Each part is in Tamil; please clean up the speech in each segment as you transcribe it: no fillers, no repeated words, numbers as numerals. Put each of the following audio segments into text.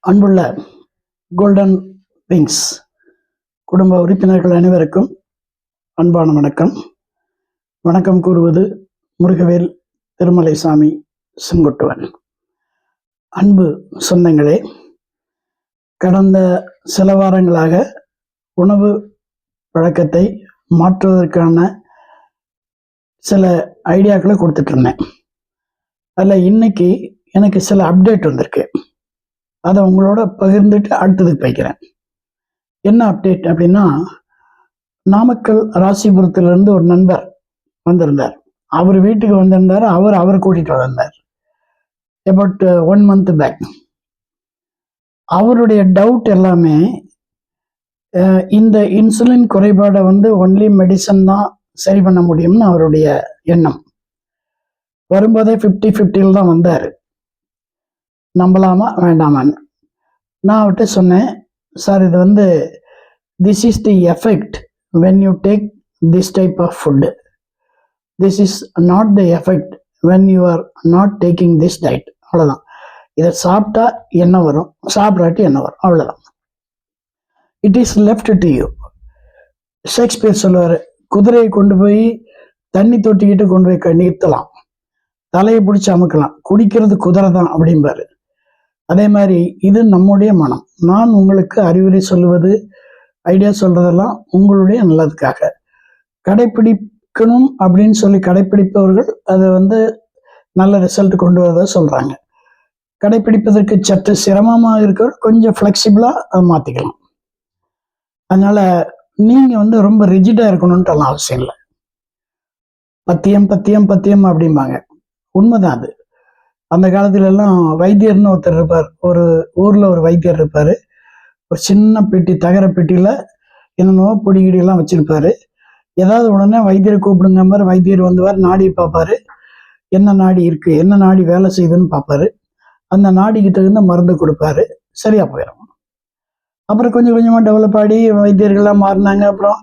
அன்புள்ள கோல்டன் விங்ஸ் குடும்ப உறுப்பினர்கள் அனைவருக்கும் அன்பான வணக்கம். வணக்கம் கூறுவது முருகவேல் திருமலைசாமி செங்குட்டுவன். அன்பு சொந்தங்களே, கடந்த சில வாரங்களாக உணவு பழக்கத்தை மாற்றுவதற்கான சில ஐடியாக்களை கொடுத்துட்டு இருந்தேன். அதில் இன்னைக்கு எனக்கு சில அப்டேட் வந்திருக்கு. அதை உங்களோட பகிர்ந்துட்டு அடுத்ததுக்கு வைக்கிறேன். என்ன அப்டேட் அப்படின்னா, நாமக்கல் ராசிபுரத்திலிருந்து ஒரு நண்பர் வந்திருந்தார். அவர் வீட்டுக்கு வந்திருந்தார். அவர் கூட்டிட்டு வந்திருந்தார் அபவுட் 1 month பேக். அவருடைய டவுட் எல்லாமே இந்த இன்சுலின் குறைபாடை ஒன்லி மெடிசன் தான் சரி பண்ண முடியும்னு அவருடைய எண்ணம். வரும்போதே 50-50 தான் வந்தார். நம்பலாமா வேண்டாமான்னு நான் அவர்கிட்ட சொன்னேன், சார் இது this is the effect when you take this type of food. This is not the effect when you are not taking this diet. அவ்வளோதான். இதை சாப்பிட்டா என்ன வரும், சாப்பிடாட்டி என்ன வரும், அவ்வளோதான். It is left to you. Shakespeare சொல்லுவார், குதிரையை கொண்டு போய் தண்ணி தொட்டிக்கிட்டு கொண்டு போய் நிறுத்தலாம், தலையை பிடிச்சி அமுக்கலாம், குடிக்கிறது குதிரை தான் அப்படிம்பாரு. அதே மாதிரி இது நம்முடைய மனம். நான் உங்களுக்கு அறிவுரை சொல்லுவது, ஐடியா சொல்றதெல்லாம் உங்களுடைய நல்லதுக்காக. கடைப்பிடிக்கணும் அப்படின்னு சொல்லி கடைப்பிடிப்பவர்கள் அதை நல்ல ரிசல்ட் கொண்டு வரத சொல்றாங்க. கடைப்பிடிப்பதற்கு சற்று சிரமமாக இருக்கிற கொஞ்சம் ஃப்ளெக்சிபிளா அதை மாத்திக்கலாம். அதனால நீங்க ரொம்ப ரிஜிடா இருக்கணும்ட்டு எல்லாம் அவசியம் இல்லை. பத்தியம் பத்தியம் பத்தியம் அப்படிம்பாங்க. உண்மைதான் அது. அந்த காலத்துல எல்லாம் வைத்தியர்னு ஒருத்தர் இருப்பார். ஒரு ஊர்ல ஒரு வைத்தியர் இருப்பாரு. ஒரு சின்ன பெட்டி, தகர பெட்டியில என்னென்னவோ பொடிகிடி எல்லாம் வச்சிருப்பாரு. ஏதாவது உடனே வைத்தியரை கூப்பிடுங்க மாதிரி வைத்தியர் வந்துவார். நாடியை பார்ப்பாரு, என்ன நாடி இருக்கு, என்ன நாடி வேலை செய்யுதுன்னு பார்ப்பாரு. அந்த நாடிக்கு தகுந்த மருந்து கொடுப்பாரு, சரியா போயிடும். அப்புறம் கொஞ்சம் கொஞ்சமா டெவலப் ஆகி வைத்தியர்கள்லாம் மாறினாங்க. அப்புறம்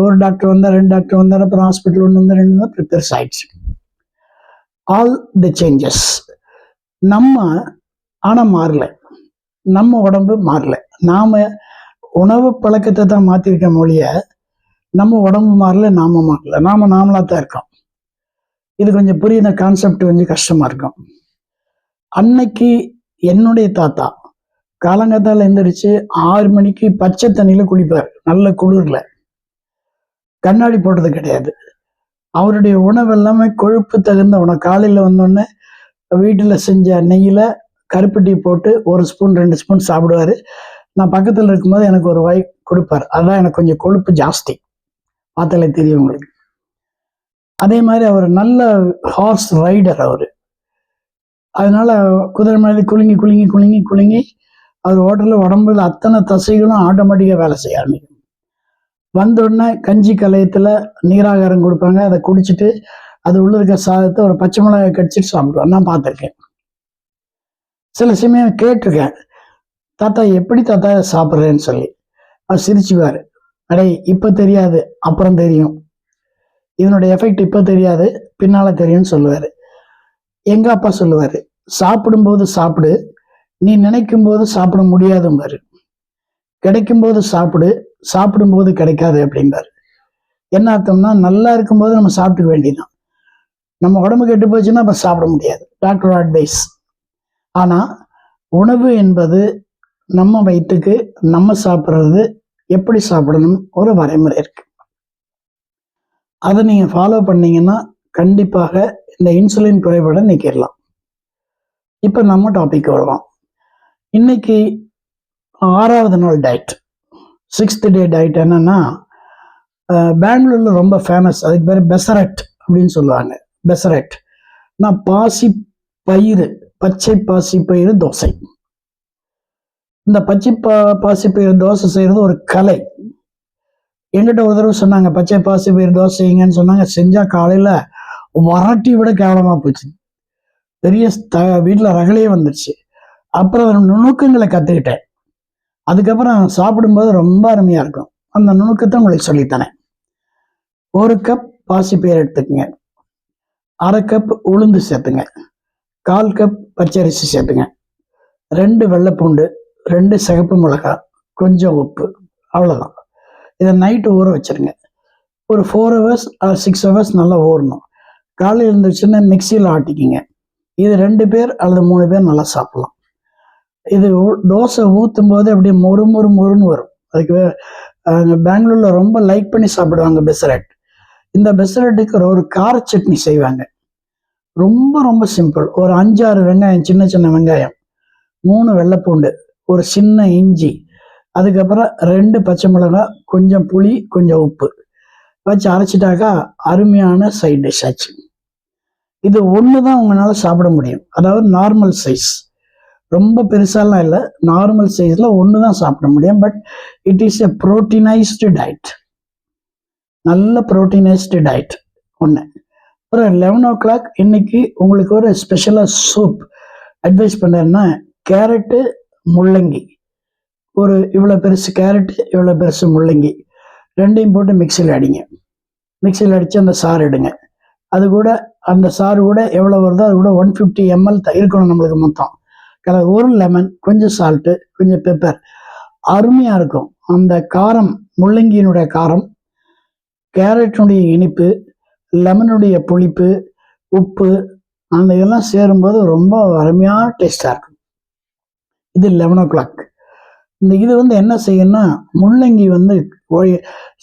ஒரு டாக்டர் வந்தார், 2 டாக்டர் வந்தார், அப்புறம் ஹாஸ்பிட்டல் 1 வந்து 2 வந்து பெருசு ஆயிடுச்சு. All the changes. நம்ம ஆனா மாறல, நம்ம உடம்பு மாறல. நாம உணவு பழக்கத்தை தான் மாத்திருக்க மொழிய, நம்ம உடம்பு மாறல, நாம மாறல. நாமளா தான் இருக்கோம். இது கொஞ்சம் புரியுத கான்செப்ட் கொஞ்சம் கஷ்டமா இருக்கும். அன்னைக்கு என்னுடைய தாத்தா காலங்காத்தால எந்திரிச்சு 6 மணிக்கு பச்சை தண்ணியில குளிப்பார், நல்ல குளிர்ல. கண்ணாடி போட்டது கிடையாது. அவருடைய உணவு எல்லாமே கொழுப்பு தகுந்த உணவு. காலையில வந்தோடனே வீட்டுல செஞ்ச நெய்யில கருப்பட்டி போட்டு 1 ஸ்பூன் 2 ஸ்பூன் சாப்பிடுவாரு. நான் பக்கத்துல இருக்கும்போது எனக்கு ஒரு வாய் கொடுப்பார். அதான் எனக்கு கொஞ்சம் கொழுப்பு ஜாஸ்தி, பார்த்தாலே தெரியும் உங்களுக்கு. அதே மாதிரி அவர் நல்ல ஹார்ஸ் ரைடர் அவரு. அதனால குதிரை மாதிரி குலுங்கி குலுங்கி குலுங்கி குலுங்கி அவர் ஓட்டல உடம்புல அத்தனை தசைகளும் ஆட்டோமேட்டிக்கா வேலை செய்ய ஆரம்பிக்கும். வந்தோடனே கஞ்சி கலையத்துல நீராகாரம் கொடுப்பாங்க. அதை குடிச்சிட்டு அது உள்ள இருக்க சாதத்தை ஒரு பச்சை மிளகாய் கடிச்சிட்டு சாப்பிடுவார். நான் பார்த்துருக்கேன். சில சமயம் கேட்டிருக்கேன், தாத்தா எப்படி தாத்தா சாப்பிட்றேன்னு சொல்லி. அவர் சிரிச்சுவார், அடே இப்ப தெரியாது, அப்புறம் தெரியும். இதனுடைய எஃபெக்ட் இப்ப தெரியாது, பின்னால தெரியும்னு சொல்லுவாரு. எங்க அப்பா சொல்லுவாரு, சாப்பிடும்போது சாப்பிடு, நீ நினைக்கும் போது சாப்பிட முடியாதும்பாரு. கிடைக்கும் போது சாப்பிடு, சாப்பிடும்போது கிடைக்காது அப்படிம்பாரு. என்ன அர்த்தம்னா, நல்லா இருக்கும்போது நம்ம சாப்பிட்டுக்க வேண்டியதுதான். நம்ம உடம்பு கெட்டு போச்சுன்னா அப்ப சாப்பிட முடியாது, டாக்டர் அட்வைஸ். ஆனா உணவு என்பது நம்ம வயிற்றுக்கு நம்ம சாப்பிட்றது எப்படி சாப்பிடணும் ஒரு வரைமுறை இருக்கு. அதை நீங்க ஃபாலோ பண்ணீங்கன்னா கண்டிப்பாக இந்த இன்சுலின் குறைபாடை நீக்கிடலாம். இப்ப நம்ம டாபிக் வரலாம். இன்னைக்கு 6வது நாள் டயட், 6th டே டயட். என்னன்னா, பெங்களூர்ல ரொம்ப ஃபேமஸ், அதுக்கு பேர் பெசரட் அப்படின்னு சொல்லுவாங்க. பெசரட் நான் பாசி பயிறு, பச்சை பாசி பயிறு தோசை. இந்த பச்சை பாசி பயிறு தோசை செய்யறது ஒரு கலை. என்கிட்ட ஒரு தடவை சொன்னாங்க, பச்சை பாசி பயிறு தோசை செய்யுங்கன்னு சொன்னாங்க. செஞ்சா காலையில வராட்டி விட கேவலமா போச்சு. பெரிய வீட்டுல ரகலையே வந்துருச்சு. அப்புறம் நுணுக்கங்களை கத்துக்கிட்டேன். அதுக்கப்புறம் சாப்பிடும்போது ரொம்ப அருமையா இருக்கும். அந்த நுணுக்கத்தை உங்களுக்கு சொல்லித்தரேன். 1 கப் பாசிப்பயிறு எடுத்துக்கங்க, 1/2 கப் உளுந்து சேர்த்துங்க, 1/4 கப் பச்சரிசி சேர்த்துங்க, 2 வெள்ளைப்பூண்டு, 2 சிகப்பு மிளகாய், கொஞ்சம் உப்பு, அவ்வளோதான். இதை நைட்டு ஊற வச்சிருங்க. ஒரு 4 ஹவர்ஸ் ஆர் 6 ஹவர்ஸ் நல்லா ஊறணும். காலையில் இருந்துச்சுன்னா மிக்சியில் ஆட்டிக்கிங்க. இது 2 பேர் அல்லது 3 பேர் நல்லா சாப்பிடலாம். இது தோசை ஊற்றும் போது அப்படியே மொறு மொறு மொறுன்னு வரும். அதுக்கு பெங்களூர்ல ரொம்ப லைக் பண்ணி சாப்பிடுவாங்க பெசரட். இந்த பெசரட்டுக்கு ஒரு கார சட்னி செய்வாங்க. ரொம்ப ரொம்ப சிம்பிள். ஒரு 5-6 வெங்காயம், சின்ன சின்ன வெங்காயம், 3 வெள்ளைப்பூண்டு, ஒரு சின்ன இஞ்சி, அதுக்கப்புறம் 2 பச்சை மிளகாய், கொஞ்சம் புளி, கொஞ்சம் உப்பு வச்சு அரைச்சிட்டாக்கா அருமையான சைட் டிஷ் ஆச்சு. இது ஒன்று தான் உங்களால் சாப்பிட முடியும். அதாவது நார்மல் சைஸ், ரொம்ப பெருசாலாம் இல்லை, நார்மல் சைஸில் ஒன்று தான் சாப்பிட முடியும். But it is a proteinised diet, நல்ல ப்ரோட்டீனைஸ்டு டயட் ஒன்று. அப்புறம் 11 o'clock இன்னைக்கு உங்களுக்கு ஒரு ஸ்பெஷலாக சூப் அட்வைஸ் பண்ணேன்னா, கேரட்டு முள்ளங்கி, ஒரு இவ்வளோ பெருசு கேரட்டு, இவ்வளோ பெருசு முள்ளங்கி, ரெண்டையும் போட்டு மிக்சியில் அடிங்க. மிக்சியில் அடித்து அந்த சாறு எடுங்க. அது கூட அந்த சாறு கூட எவ்வளோ வருதோ அது கூட 150 ml இருக்கணும் நம்மளுக்கு மொத்தம். ஒரு லெமன், கொஞ்சம் சால்ட்டு, கொஞ்சம் பெப்பர், அருமையாக இருக்கும். அந்த காரம், முள்ளங்கியினுடைய காரம், கேரட்டினுடைய இனிப்பு, லெமனுடைய புளிப்பு, உப்பு, அந்த இதெல்லாம் சேரும்போது ரொம்ப அருமையான டேஸ்டாக இருக்கும். இது 11 o'clock. இது என்ன செய்யணும்னா, முள்ளங்கி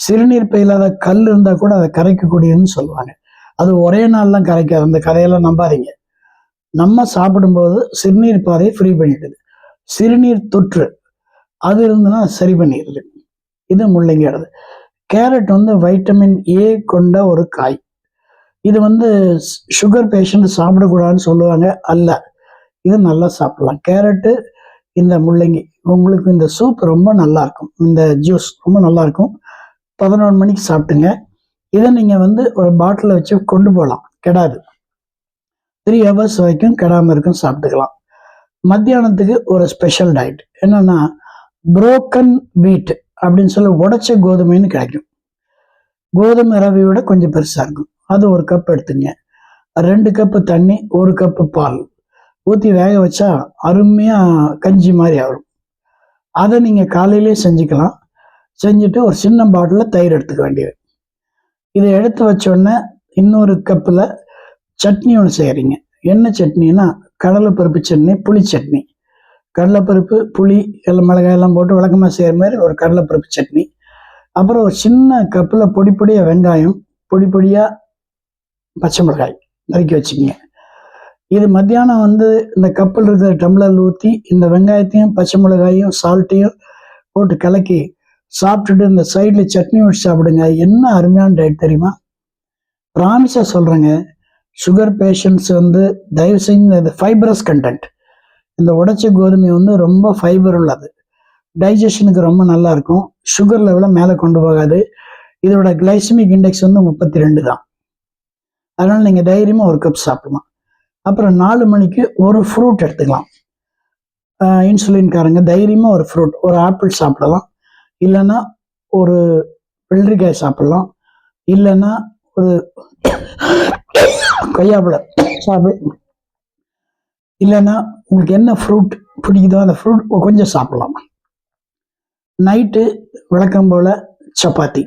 சிறுநீர் பையில்லாத கல் இருந்தால் கூட அதை கரைக்கக்கூடியதுன்னு சொல்லுவாங்க. அது ஒரே நாள்லாம் கரைக்காது, அந்த கதையெல்லாம் நம்பாதீங்க. நம்ம சாப்பிடும்போது சிறுநீர் பாதையை ஃப்ரீ பண்ணிடுது. சிறுநீர் தொற்று அது இருந்துன்னா சரி பண்ணிடுது. இது முள்ளங்கியோடது. கேரட் வைட்டமின் ஏ கொண்ட ஒரு காய். இது சுகர் பேஷண்ட் சாப்பிடக்கூடாதுன்னு சொல்லுவாங்க, அல்ல, இது நல்லா சாப்பிடலாம். கேரட்டு, இந்த முள்ளங்கி, உங்களுக்கு இந்த சூப் ரொம்ப நல்லா இருக்கும், இந்த ஜூஸ் ரொம்ப நல்லா இருக்கும். 11 மணிக்கு சாப்பிட்டுங்க. இதை நீங்கள் ஒரு பாட்டிலில் வச்சு கொண்டு போகலாம், கெடாது. 3 hours வரைக்கும் கெடாமல் இருக்கும், சாப்பிட்டுக்கலாம். மத்தியானத்துக்கு ஒரு ஸ்பெஷல் டயட் என்னன்னா, புரோக்கன் வீட் அப்படின்னு சொல்லி உடைச்ச கோதுமைன்னு கிடைக்கும். கோதுமை ரவையோட கொஞ்சம் பெருசாக இருக்கும். அது 1 கப் எடுத்துங்க. 2 கப்பு தண்ணி, 1 கப்பு பால் ஊற்றி வேக வச்சா அருமையாக கஞ்சி மாதிரி ஆகும். அதை நீங்கள் காலையிலே செஞ்சுக்கலாம். செஞ்சுட்டு ஒரு சின்ன பாட்டிலில் தயிர் எடுத்துக்க வேண்டியது. இதை எடுத்து வச்சோடனே இன்னொரு கப்பில் சட்னி ஒன்று செய்கிறீங்க. என்ன சட்னின்னா, கடலைப்பருப்பு சட்னி, புளி சட்னி. கடலைப்பருப்பு, புளி, எல்லாம் மிளகாய் எல்லாம் போட்டு வழக்கமாக செய்கிற மாதிரி ஒரு கடலைப்பருப்பு சட்னி. அப்புறம் ஒரு சின்ன கப்பில் பொடி பொடியாக வெங்காயம், பொடி பொடியாக பச்சை மிளகாய் நறுக்கி வச்சுக்கிங்க. இது மத்தியானம் இந்த கப்பில் இருக்கிற டம்ளர் ஊற்றி இந்த வெங்காயத்தையும் பச்சை மிளகாயும் சால்ட்டையும் போட்டு கலக்கி சாப்பிட்டுட்டு இந்த சைடில் சட்னி வச்சு சாப்பிடுங்க. என்ன அருமையான டயட் தெரியுமா? ப்ராமிஸாக சொல்கிறேங்க. சுகர் பேஷண்ட்ஸ் தயவு செஞ்சு இந்த ஃபைபரஸ் கண்டென்ட், இந்த உடைச்ச கோதுமை ரொம்ப ஃபைபர் உள்ளது, டைஜஷனுக்கு ரொம்ப நல்லா இருக்கும், சுகர் லெவலை மேலே கொண்டு போகாது. இதோட கிளைசமிக் இண்டெக்ஸ் 32 தான். அதனால் நீங்கள் தைரியமாக 1 கப் சாப்பிடலாம். அப்புறம் 4 மணிக்கு ஒரு ஃப்ரூட் எடுத்துக்கலாம். இன்சுலின்காரங்க தைரியமாக ஒரு ஃப்ரூட், ஒரு ஆப்பிள் சாப்பிடலாம், இல்லைன்னா ஒரு வெள்ளரிக்காய் சாப்பிடலாம், இல்லைன்னா ஒரு கொய்யாப்பழம் சாப்பிட, இல்லைன்னா உங்களுக்கு என்ன ஃப்ரூட் பிடிக்குதோ அந்த ஃப்ரூட் கொஞ்சம் சாப்பிடலாம். நைட்டு வழக்கம் போல் சப்பாத்தி.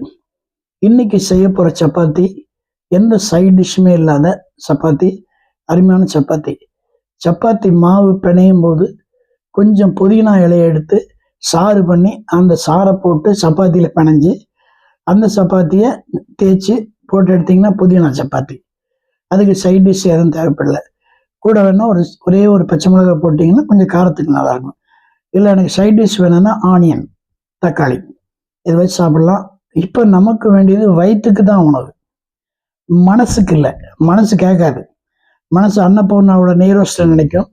இன்னைக்கு செய்ய போகிற சப்பாத்தி எந்த சைட் டிஷ்ஷுமே இல்லாத சப்பாத்தி, அருமையான சப்பாத்தி. சப்பாத்தி மாவு பிணையும் போது கொஞ்சம் புதினா இலையை எடுத்து சாறு பண்ணி அந்த சாரை போட்டு சப்பாத்தியில் பிணைஞ்சி அந்த சப்பாத்தியை தேய்ச்சி போட்டு எடுத்திங்கன்னா புதினா சப்பாத்தி. அதுக்கு சைட் டிஷ் எதுவும் தேவைப்படலை. கூட வேணால் ஒரே ஒரு பச்சை மிளகாய் போட்டிங்கன்னா கொஞ்சம் காரத்துக்கு நல்லாயிருக்கும். இல்லை எனக்கு சைட் டிஷ் வேணும்னா ஆனியன், தக்காளி, இதை வச்சு சாப்பிட்லாம். இப்போ நமக்கு வேண்டியது வயிற்றுக்கு தான் உணவு, மனசுக்கு இல்லை. மனசு கேட்காது. மனசு அன்னபூர்ணாவோட நெய் ரோஸ்ட்டை நினைக்கும்,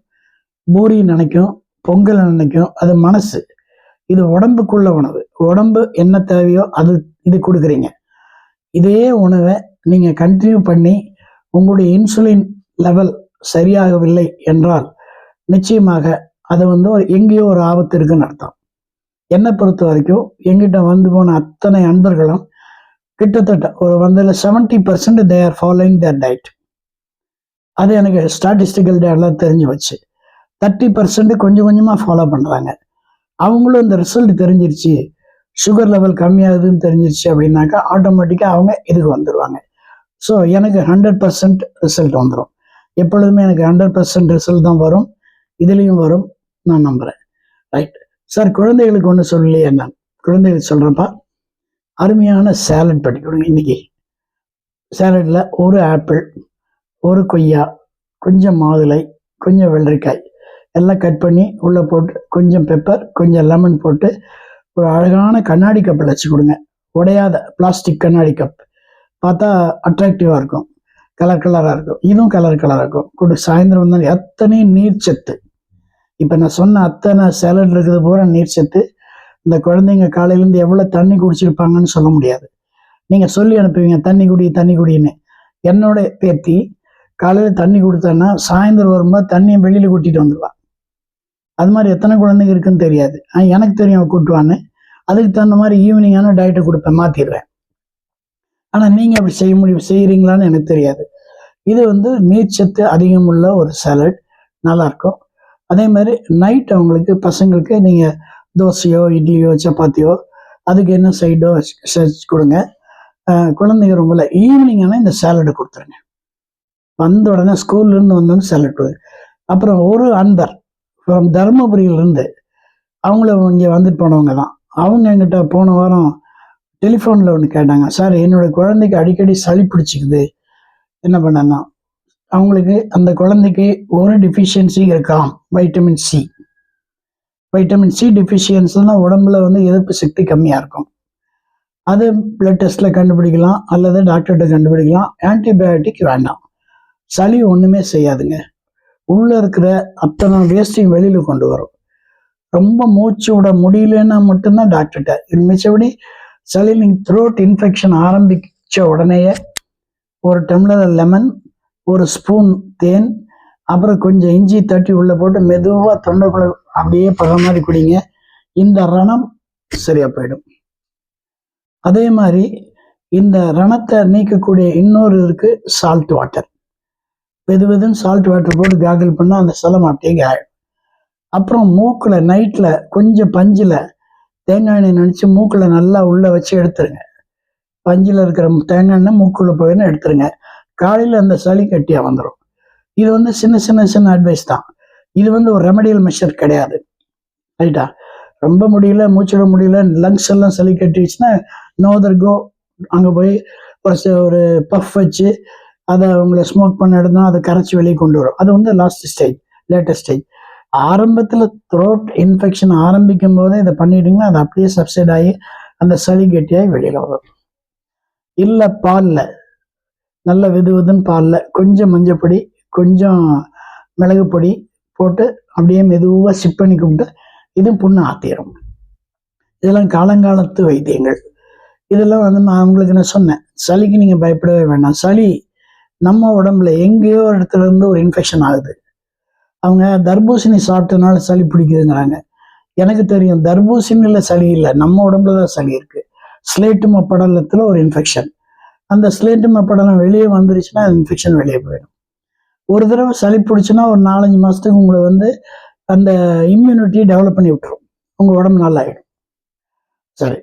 பூரி நினைக்கும், பொங்கல் நினைக்கும். அது மனசு. இது உடம்புக்குள்ள உணவு. உடம்பு என்ன தேவையோ அது இது கொடுக்குறீங்க. இதே உணவை நீங்கள் கண்டினியூ பண்ணி உங்களுடைய இன்சுலின் லெவல் சரியாகவில்லை என்றால் நிச்சயமாக அது எங்கேயோ ஒரு ஆபத்து இருக்குன்னு அர்த்தம். என்னை பொறுத்த வரைக்கும் எங்கிட்ட போன அத்தனை அன்பர்களும் கிட்டத்தட்ட ஒரு 70% they are following their diet. அது எனக்கு ஸ்டாட்டிஸ்டிக்கல் டேட்டெலாம் தெரிஞ்சு வச்சு 30% கொஞ்சம் கொஞ்சமாக ஃபாலோ பண்ணுறாங்க. அவங்களும் இந்த ரிசல்ட் தெரிஞ்சிருச்சு, சுகர் லெவல் கம்மியாகுதுன்னு தெரிஞ்சிருச்சு அப்படின்னாக்கா ஆட்டோமேட்டிக்காக அவங்க இதுக்கு வந்துடுவாங்க. ஸோ எனக்கு 100% ரிசல்ட் வந்துடும். எப்பொழுதுமே எனக்கு 100% ரிசல்ட் தான் வரும், இதுலேயும் வரும், நான் நம்புகிறேன். ரைட் சார், குழந்தைகளுக்கு ஒன்று சொல்லலையே, நான் குழந்தைகளுக்கு சொல்கிறப்பா, அருமையான சேலட் பண்ணி கொடுங்க. இன்னைக்கு சேலட்டில் ஒரு ஆப்பிள், ஒரு கொய்யா, கொஞ்சம் மாதுளை, கொஞ்சம் வெள்ளரிக்காய் எல்லாம் கட் பண்ணி உள்ளே போட்டு, கொஞ்சம் பெப்பர், கொஞ்சம் லெமன் போட்டு ஒரு அழகான கண்ணாடி கப்பில் வச்சு கொடுங்க. உடையாத பிளாஸ்டிக் கண்ணாடி கப், பார்த்தா அட்ராக்டிவாக இருக்கும், கலர் கலராக இருக்கும். இதுவும் கலர் கலராக இருக்கும். கூட சாயந்தரம் வந்தால் எத்தனை நீர்ச்சத்து, இப்போ நான் சொன்ன அத்தனை சேலட் இருக்குது பூரா நீர்ச்சத்து. இந்த குழந்தைங்க காலையிலேருந்து எவ்வளோ தண்ணி குடிச்சிருப்பாங்கன்னு சொல்ல முடியாது. நீங்கள் சொல்லி அனுப்புவீங்க தண்ணி குடி தண்ணி குடின்னு. என்னோட பேத்தி காலையில் தண்ணி கொடுத்தான்னா சாயந்தரம் வரும்போது தண்ணியை வெளியில் கூட்டிகிட்டு வந்துடுவான். அது மாதிரி எத்தனை குழந்தைங்க இருக்குன்னு தெரியாது. எனக்கு தெரியும் கூட்டுவான்னு. அதுக்கு தகுந்த மாதிரி ஈவினிங்கான டயட்டை கொடுப்பேன், மாற்றிடுவேன். ஆனால் நீங்கள் அப்படி செய்கிறீங்களான்னு எனக்கு தெரியாது. இது வந்து நீர்ச்சத்து அதிகம் உள்ள ஒரு சாலட், நல்லாயிருக்கும். அதே மாதிரி நைட் அவங்களுக்கு பசங்களுக்கு நீங்கள் தோசையோ இட்லியோ சப்பாத்தியோ அதுக்கு என்ன சைடோ செஞ்சு கொடுங்க. குழந்தைங்க ரொம்பல ஈவினிங் ஆனால் இந்த சேலடு கொடுத்துருங்க. வந்த உடனே ஸ்கூல்லேருந்து வந்தோன்னு சேலட் கொடுங்க. அப்புறம் ஒரு அன்பர் ஃப்ரம் தருமபுரியிலேருந்து, அவங்கள இங்கே வந்துட்டு போனவங்க தான். அவங்க என்கிட்ட போன வாரம் டெலிஃபோனில் ஒன்று கேட்டாங்க, சார் என்னோட குழந்தைக்கு அடிக்கடி சளி பிடிச்சிக்குது, என்ன பண்ணேன்னா, அவங்களுக்கு அந்த குழந்தைக்கு ஒரு டிஃபிஷியன்சி இருக்கலாம், வைட்டமின் சி. வைட்டமின் சி டிஃபிஷியன்சினா உடம்புல வந்து எதிர்ப்பு சக்தி கம்மியாக இருக்கும். அது பிளட் டெஸ்ட்டில் கண்டுபிடிக்கலாம், அல்லது டாக்டர்கிட்ட கண்டுபிடிக்கலாம். ஆன்டிபயோட்டிக் வேண்டாம், சளி ஒன்றுமே செய்யாதுங்க. உள்ளே இருக்கிற அத்தனை வேஸ்ட்டையும் வெளியில் கொண்டு வரும். ரொம்ப மூச்சு விட முடியலன்னா மட்டும்தான் டாக்டர்கிட்ட. மிச்சபடி சளி நீங்கள் த்ரோட் இன்ஃபெக்ஷன் ஆரம்பித்த உடனேயே ஒரு டம்ளர் லெமன், ஒரு ஸ்பூன் தேன், அப்புறம் கொஞ்சம் இஞ்சி தட்டி உள்ளே போட்டு மெதுவாக தொண்டைக்குள்ள அப்படியே படுற மாதிரி குடிங்க. இந்த ரணம் சரியாக போயிடும். அதே மாதிரி இந்த ரணத்தை நீக்கக்கூடிய இன்னொரு இருக்கு, சால்ட் வாட்டர். வெதுன்னு சால்ட் வாட்டர் போட்டு காகிள் பண்ணால் அந்த சலம் அப்படியே காயும். அப்புறம் மூக்கில் நைட்டில் கொஞ்சம் பஞ்சில் தேங்காய் எண்ணெய் நினச்சி மூக்கில் நல்லா உள்ளே வச்சு எடுத்துருங்க. பஞ்சில் இருக்கிற தேங்காய் எண்ணெய் மூக்குள்ளே போயின்னு எடுத்துருங்க. காலையில் அந்த சளி கட்டியாக வந்துடும். இது வந்து சின்ன சின்ன சின்ன அட்வைஸ் தான். இது வந்து ஒரு ரெமடியல் மெஷர் கிடையாது. ரைட்டா? ரொம்ப முடியல, மூச்சிட முடியல, லங்ஸ் எல்லாம் சளி கட்டிடுச்சுன்னா நோதர் கோ, அங்கே போய் ஒரு பஃப் வச்சு அதை அவங்கள ஸ்மோக் பண்ண இடம்னா அதை கரைச்சி வெளியே கொண்டு வரும். அது வந்து லாஸ்ட் ஸ்டேஜ், லேட்டஸ்ட் ஸ்டேஜ். ஆரம்பத்தில் த்ரோட் இன்ஃபெக்ஷன் ஆரம்பிக்கும் போதே இதை பண்ணிட்டீங்கன்னா அது அப்படியே சப்சைட் ஆகி அந்த சளி கட்டியாகி வெளியில் வரும். இல்லை பாலில் நல்ல வெதுன்னு பாலில் கொஞ்சம் மஞ்சப்பொடி, கொஞ்சம் மிளகு பொடி போட்டு அப்படியே மெதுவாக சிப் பண்ணி கும்பிட்டு இது புண்ணு ஆத்திரும். இதெல்லாம் காலங்காலத்து வைத்தியங்கள். இதெல்லாம் வந்து நான் உங்களுக்கு நான் சொன்னேன், சளிக்கு நீங்கள் பயப்படவே வேண்டாம். சளி நம்ம உடம்புல எங்கேயோ ஒரு இடத்துல இருந்து ஒரு இன்ஃபெக்ஷன் ஆகுது. அவங்க தர்பூசணி சாப்பிட்டனால சளி பிடிக்குதுங்கிறாங்க. எனக்கு தெரியும், தர்பூசணியில் சளி இல்லை, நம்ம உடம்புல தான் சளி இருக்கு. ஸ்லேட்டும படலத்தில் ஒரு இன்ஃபெக்ஷன். அந்த ஸ்லேட்டும படலம் வெளியே வந்துருச்சுன்னா அந்த இன்ஃபெக்ஷன் வெளியே போயிடும். ஒரு தடவை சளி பிடிச்சுன்னா ஒரு 4-5 மாதத்துக்கு உங்களை வந்து அந்த இம்யூனிட்டியை டெவலப் பண்ணி விட்டுரும், உங்கள் உடம்பு நல்லா ஆகிடும். சரி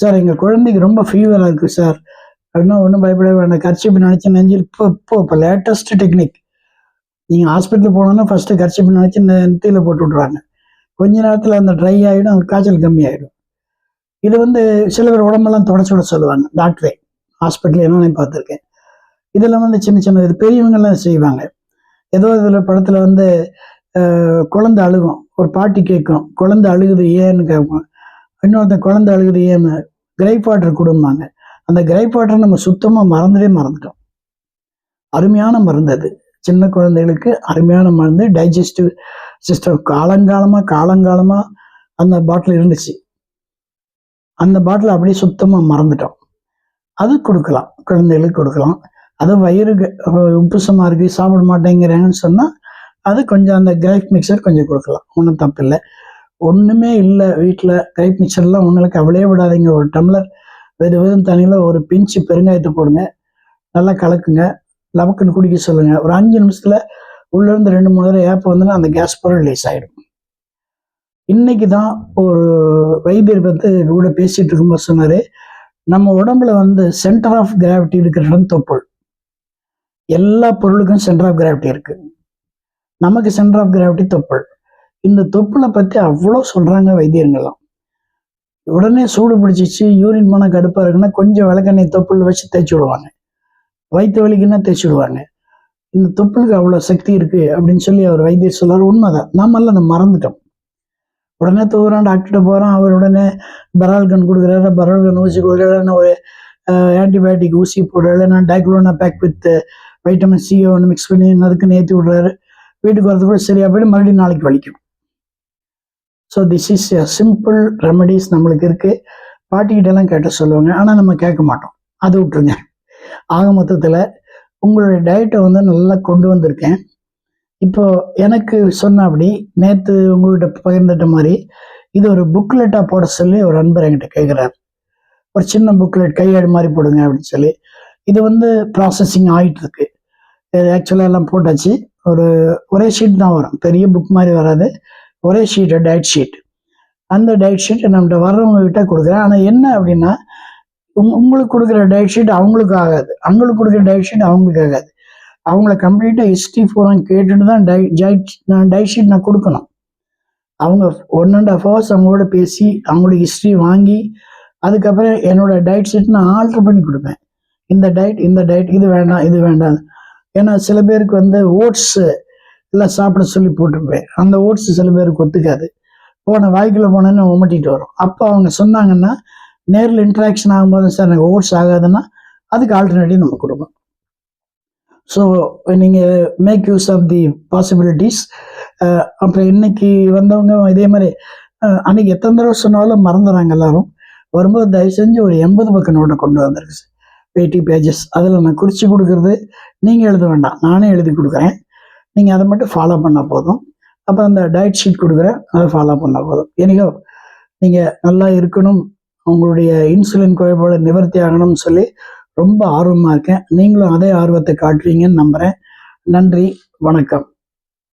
சார், எங்கள் குழந்தைக்கு ரொம்ப ஃபீவராக இருக்குது சார் அப்படின்னா ஒன்றும் பயப்பட வேண்டாம். கர்ச்சிப்பு நினச்சி நெஞ்சில் இப்போ லேட்டஸ்ட் டெக்னிக். நீங்கள் ஹாஸ்பிட்டல் போனோன்னா ஃபஸ்ட்டு கர்ச்சிப்பு நினச்சி நெத்தியில் போட்டு விட்ருவாங்க. கொஞ்ச நேரத்தில் அந்த ட்ரை ஆகிடும், காய்ச்சல் கம்மியாகிடும். இது வந்து சில பேர் உடம்பெல்லாம் தொடச்சி விட சொல்லுவாங்க டாக்டரே, ஹாஸ்பிட்டல் என்னன்னு பார்த்துருக்கேன். இதெல்லாம் வந்து சின்ன சின்ன இது பெரியவங்கெல்லாம் செய்வாங்க. ஏதோ இதில் படத்தில் வந்து குழந்தை அழுகும், ஒரு பாட்டி கேட்கும், குழந்தை அழுகுது ஏன்னு கேட்கும். இன்னொருத்தன் குழந்தை அழுகுது ஏன்னு கிரைப் வாட்டர் கொடுப்பாங்க. அந்த கிரைப் வாட்டர் நம்ம சுத்தமாக மறந்துட்டோம். அருமையான மருந்து அது, சின்ன குழந்தைகளுக்கு அருமையான மருந்து. டைஜஸ்டிவ் சிஸ்டம் காலங்காலமாக அந்த பாட்டில் இருந்துச்சு. அந்த பாட்டில் அப்படியே சுத்தமாக மறந்துட்டோம். அது கொடுக்கலாம், குழந்தைகளுக்கு கொடுக்கலாம். அது வயிறுக்கு உப்புசமாக இருக்குது, சாப்பிட மாட்டேங்கிறாங்கன்னு சொன்னால் அது கொஞ்சம் அந்த கிரைப் மிக்சர் கொஞ்சம் கொடுக்கலாம், ஒன்றும் தப்பு இல்லை. ஒன்றுமே இல்லை வீட்டில் கிரைப் மிக்சர்லாம் ஒன்றும் கவலையே விடாதீங்க. ஒரு டம்ளர் வெதும் தண்ணியில் ஒரு பிஞ்சு பெருங்காயத்தை போடுங்க, நல்லா கலக்குங்க, லவக்குன்னு குடிக்க சொல்லுங்கள். ஒரு 5 நிமிஷத்தில் உள்ளேருந்து 2-3 தடவை ஏப்பம் வந்துன்னா அந்த கேஸ் பூரா ரிலீஸ் ஆகிடும். இன்னைக்கு தான் ஒரு வைத்தியர் வந்து கூட பேசிட்டு இருக்கும்போது சொன்னார், நம்ம உடம்புல வந்து சென்டர் ஆஃப் கிராவிட்டி இருக்கிற இடம் தொப்புள். எல்லா பொருளுக்கும் சென்டர் ஆஃப் கிராவிட்டி இருக்கு. நமக்கு சென்டர் ஆஃப் கிராவிட்டி தொப்புள். இந்த தொப்புளை பற்றி அவ்வளோ சொல்கிறாங்க வைத்தியர்கள்லாம். உடனே சூடு பிடிச்சிச்சு, யூரின் போனால் கடுப்பாக இருக்குன்னா கொஞ்சம் விளக்கெண்ணெய் தொப்புள் வச்சு தேய்ச்சி விடுவாங்க. வயிற்று வலிக்குன்னா தேய்ச்சி விடுவாங்க. இந்த தொப்புளுக்கு அவ்வளோ சக்தி இருக்குது அப்படின்னு சொல்லி அவர் வைத்தியர் சொல்றாரு. உண்மைதான். நாமெல்லாம் அதை மறந்துட்டோம். உடனே தூரம் டாக்டர்கிட்ட போகிறோம். அவர் உடனே பரால்கன் கொடுக்குறாரு, பரால்கன் ஊசி கொடுக்குறாரு, ஒரு ஆன்டிபயோட்டிக் ஊசி போடுறாரு, நான் டைக்ளோனா பேக் வித் வைட்டமின் சி ஒன்று மிக்ஸ் பண்ணி அதுக்குன்னு ஏற்றி விடுறாரு. வீட்டுக்கு வரது கூட சரியாக போய்ட்டு மறுபடியும் நாளைக்கு வலிக்கும். So this is a simple remedies நம்மளுக்கு இருக்குது. பாட்டிக்கிட்டெல்லாம் கேட்ட சொல்லுவாங்க, ஆனால் நம்ம கேட்க மாட்டோம். அது விட்டுருங்க. ஆக மொத்தத்தில் உங்களுடைய டயட்டை வந்து நல்லா கொண்டு வந்திருக்கேன். இப்போ எனக்கு சொன்னபடி நேற்று உங்கள்கிட்ட பகிர்ந்துட்ட மாதிரி இது ஒரு புக்லெட்டாக போட சொல்லி ஒரு நண்பர் என்கிட்ட கேட்குறாரு. ஒரு சின்ன புக்லெட் கையேடு மாதிரி போடுங்க அப்படின்னு சொல்லி. இது வந்து ப்ராசஸிங் ஆகிட்டு இருக்கு. ஆக்சுவலாக எல்லாம் போட்டாச்சு. ஒரே ஷீட் தான் வரும், பெரிய புக் மாதிரி வராது. ஒரே ஷீட்டு, டயட் ஷீட். அந்த டயட் ஷீட் நம்மகிட்ட வர்றவங்க கிட்ட கொடுக்குறேன். ஆனால் என்ன அப்படின்னா, உங்களுக்கு கொடுக்குற டயட் ஷீட் அவங்களுக்கு ஆகாது, அவங்களுக்கு கொடுக்குற டயட் ஷீட் அவங்களுக்கு ஆகாது. அவங்கள கம்ப்ளீட்டாக ஹிஸ்ட்ரி ஃபோரம் கேட்டுட்டு தான் டயட் ஷீட் நான் கொடுக்கணும். அவங்க 1.5 hours அவங்களோட பேசி அவங்களோட ஹிஸ்ட்ரி வாங்கி அதுக்கப்புறம் என்னோட டயட் ஷீட் நான் ஆல்டர் பண்ணி கொடுப்பேன். இந்த டயட் இது வேண்டாம், இது வேண்டாம். ஏன்னா சில பேருக்கு வந்து ஓட்ஸ் எல்லாம் சாப்பிட சொல்லி போட்டிருப்பேன். அந்த ஓட்ஸ் சில பேருக்கு ஒத்துக்காது. வாய்க்குள்ள போனேன்னு உமட்டிட்டு வரும். அப்போ அவங்க சொன்னாங்கன்னா, நேரில் இன்ட்ராக்ஷன் ஆகும்போது சார் எனக்கு ஓட்ஸ் ஆகாதுன்னா அதுக்கு ஆல்டர்னேட்டிவ் நம்ம கொடுப்போம். ஸோ நீங்கள் make use of the possibilities. அப்புறம் இன்னைக்கு வந்தவங்க இதே மாதிரி அன்னைக்கு எத்தனை தடவை சொன்னாலும் மறந்துடுறாங்க எல்லாரும். வரும்போது தயவு செஞ்சு ஒரு 80 பக்கம் நோட்டை கொண்டு வந்திருக்கு, 80 pages. அதில் நான் குறித்து கொடுக்குறது நீங்கள் எழுத வேண்டாம், நானே எழுதி கொடுக்குறேன். நீங்கள் அதை மட்டும் ஃபாலோ பண்ணால் போதும். அப்போ அந்த டயட் ஷீட் கொடுக்குறேன், அதை ஃபாலோ பண்ணால் போதும். எனக்கோ நீங்கள் நல்லா இருக்கணும், உங்களுடைய இன்சுலின் குறைபாடு நிவர்த்தி ஆகணும்னு சொல்லி ரொம்ப ஆர்வமாக இருக்கேன். நீங்களும் அதே ஆர்வத்தை காட்டுவீங்கன்னு நம்புகிறேன். நன்றி, வணக்கம்.